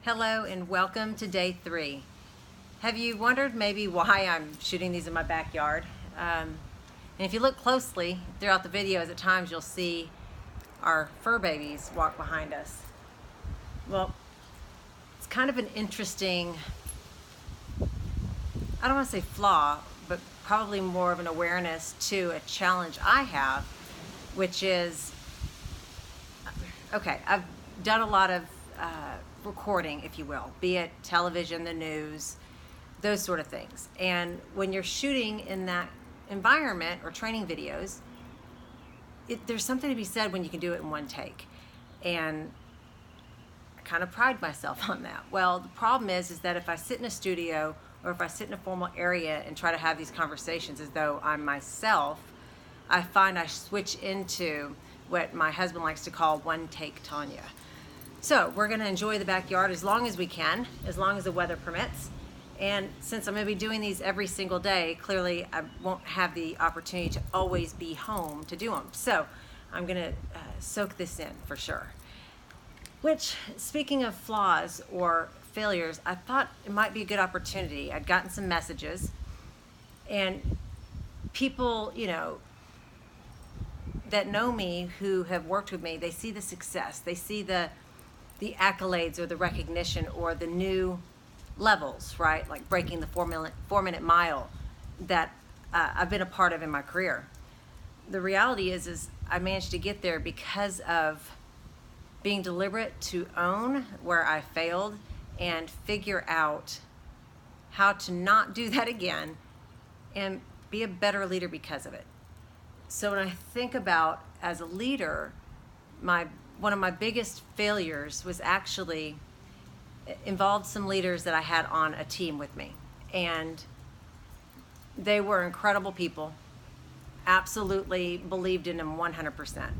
Hello and welcome to day 3. Have you wondered maybe why I'm shooting these in my backyard? And if you look closely throughout the videos, at times you'll see our fur babies walk behind us. Well, it's kind of an interesting, I don't want to say flaw, but probably more of an awareness to a challenge I have, which is, okay, I've done a lot of recording, if you will, be it television, the news, those sort of things. And when you're shooting in that environment or training videos, there's something to be said when you can do it in one take. And I kind of pride myself on that. Well, the problem is that if I sit in a studio or if I sit in a formal area and try to have these conversations as though I'm myself, I find I switch into what my husband likes to call one take Tanya. So we're going to enjoy the backyard as long as we can, as long as the weather permits. And since I'm going to be doing these every single day, clearly I won't have the opportunity to always be home to do them. So I'm going to soak this in for sure. Which, speaking of flaws or failures, I thought it might be a good opportunity. I'd gotten some messages, and people, that know me, who have worked with me, they see the success, they see the accolades or the recognition or the new levels, right? Like breaking the 4-minute mile that I've been a part of in my career. The reality is I managed to get there because of being deliberate to own where I failed and figure out how to not do that again and be a better leader because of it. So when I think about, as a leader, one of my biggest failures was actually involved some leaders that I had on a team with me. And they were incredible people, absolutely believed in them 100%.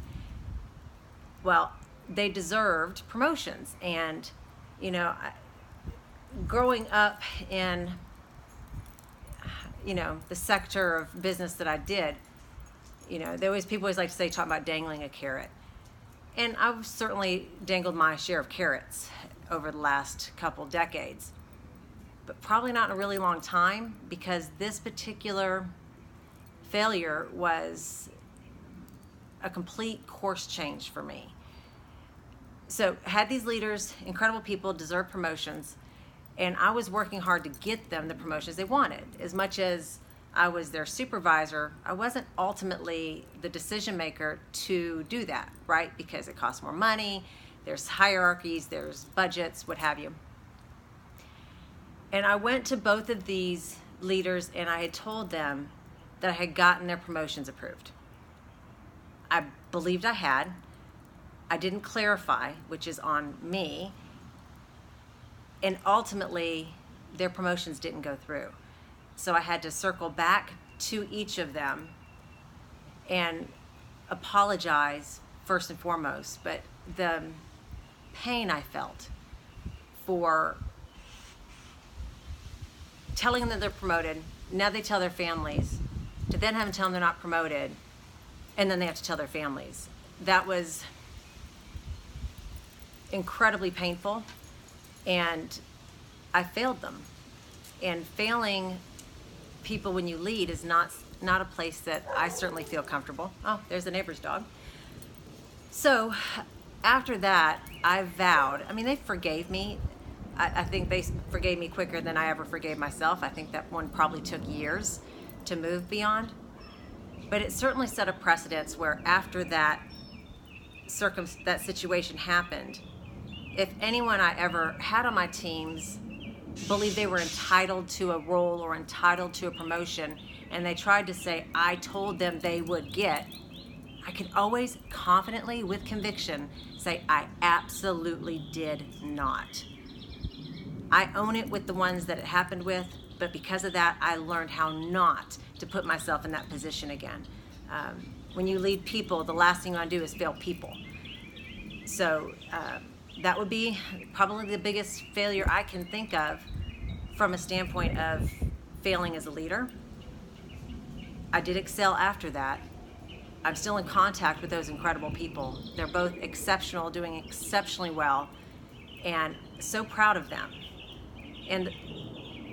Well, they deserved promotions. And, growing up in, the sector of business that I did, people always like to say, talk about dangling a carrot. And I've certainly dangled my share of carrots over the last couple decades, but probably not in a really long time, because this particular failure was a complete course change for me. So had these leaders, incredible people, deserve promotions, and I was working hard to get them the promotions they wanted. As much as I was their supervisor, I wasn't ultimately the decision maker to do that, right? Because it costs more money, there's hierarchies, there's budgets, what have you. And I went to both of these leaders and I had told them that I had gotten their promotions approved. I believed I had. I didn't clarify, which is on me. And ultimately, their promotions didn't go through. So I had to circle back to each of them and apologize first and foremost. But the pain I felt for telling them that they're promoted, now they tell their families, to then have them tell them they're not promoted, and then they have to tell their families. That was incredibly painful, and I failed them. And failing people when you lead is not a place that I certainly feel comfortable. Oh, there's the neighbor's dog. So after that, I vowed, they forgave me. I think they forgave me quicker than I ever forgave myself. I think that one probably took years to move beyond. But it certainly set a precedence where after that situation happened, if anyone I ever had on my teams believed they were entitled to a role or entitled to a promotion, and they tried to say I told them they would get, I could always confidently, with conviction, say I absolutely did not. I own it with the ones that it happened with, but because of that, I learned how not to put myself in that position again. When you lead people, the last thing you want to do is fail people. So that would be probably the biggest failure I can think of from a standpoint of failing as a leader. I did excel after that. I'm still in contact with those incredible people. They're both exceptional, doing exceptionally well. and so proud of them. And,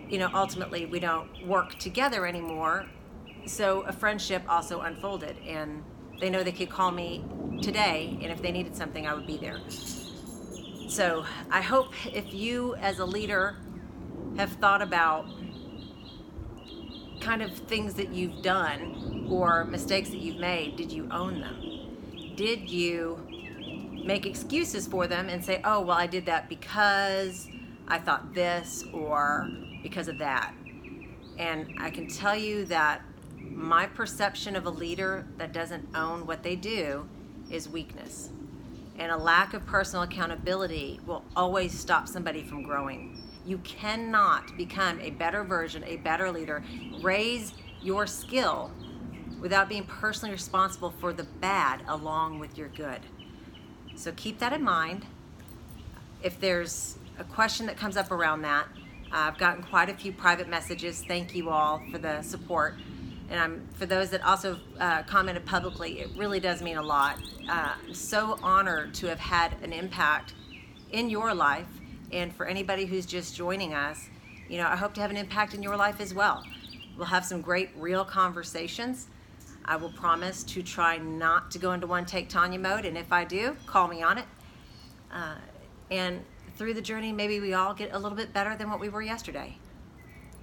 you know, ultimately we don't work together anymore. So a friendship also unfolded, and they know they could call me today, and if they needed something, I would be there. So I hope if you as a leader have thought about kind of things that you've done or mistakes that you've made, did you own them? Did you make excuses for them and say, oh, well, I did that because I thought this or because of that? And I can tell you that my perception of a leader that doesn't own what they do is weakness. And a lack of personal accountability will always stop somebody from growing. You cannot become a better version, a better leader, raise your skill without being personally responsible for the bad along with your good. So keep that in mind. If there's a question that comes up around that, I've gotten quite a few private messages. Thank you all for the support. And for those that also commented publicly, it really does mean a lot. I'm so honored to have had an impact in your life. And for anybody who's just joining us, you know, I hope to have an impact in your life as well. We'll have some great real conversations. I will promise to try not to go into one take Tanya mode, and if I do, call me on it. And through the journey, maybe we all get a little bit better than what we were yesterday.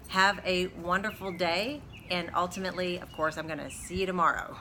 Have a wonderful day, and ultimately, of course, I'm going to see you tomorrow.